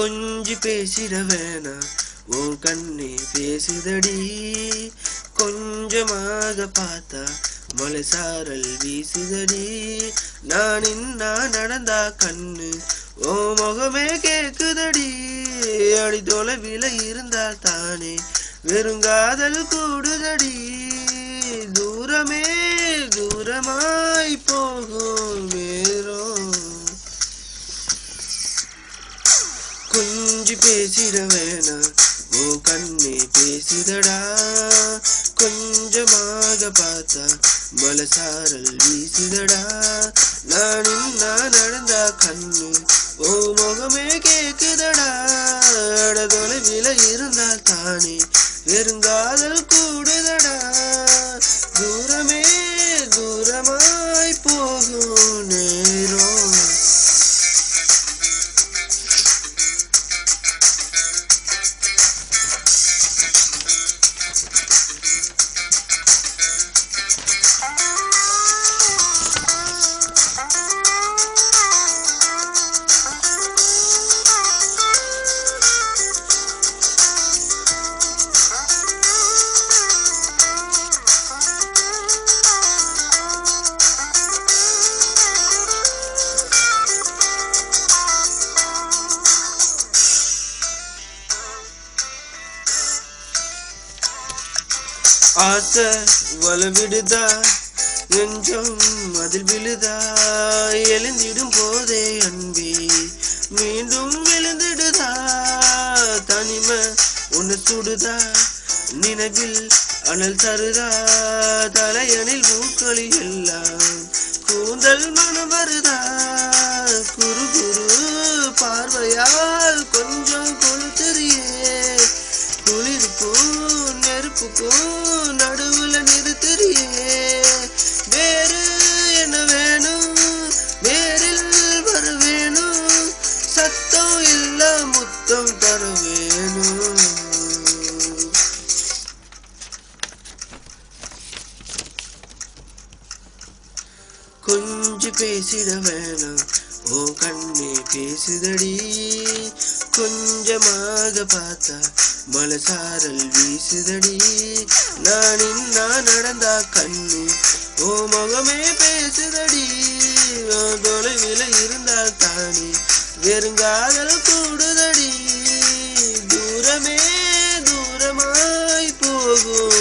கொஞ்சி பேசிட வேணா உன் கண்ணே பேசுதடி. கொஞ்சமாக பார்த்தா மலை சாரல் வீசுதடி. நான் நடந்தா கண்ணு ஓ முகமே கேக்குதடி. அடி தொலைவில இருந்தால் தானே வெறுங்காதல் கூடுதடி. தூரமே தூரமாய் போகும் நேரம். கொஞ்சி பேசிட வேணா ஓ கண்ணே பேசுதடா. கொஞ்சமாக பார்த்தா மலை சாரல் வீசுதடா. நான் நடந்தா கண்ணு ஓ முகமே கேக்குதடா. அட தொலைவில இருந்தால் தானே வெறுங்காதல் கூடுதடா. தூரமே தூரமாய் போகும் நேரம். ஆசை வல விடுதா நெஞ்சம் அதில் விழுதா. எழுந்திடும் போதே அன்பி மீண்டும் விழுந்துடுதா. தனிமை ஒன்று சுடுதா நினைவில் அனல் தருதா. தலையணில் பூக்களி எல்லாம் கூந்தல் மனம் வருதா. குரு குரு பார்வையால் கொஞ்சம் கொளுத்தறியே. குளிருக்கும் நெருப்புக்கும் நடுவுல நிறுத்தறியே. வேறு என்ன வேணும் வேறில் வர வேணும். சத்தம் இல்ல முத்தம் தர வேணும். கொஞ்சி பேசிட வேணாம் ஓ கண்ணே பேசுதடி. கொஞ்சமாக பார்த்தா மலை சாரல் வீசுதடி. நான் நடந்தா கண்ணு ஓ முகமே பேசுதடி. தொலைவில இருந்தால் தானே வெறுங்காதல் கூடுதடி. தூரமே தூரமாய் போகும்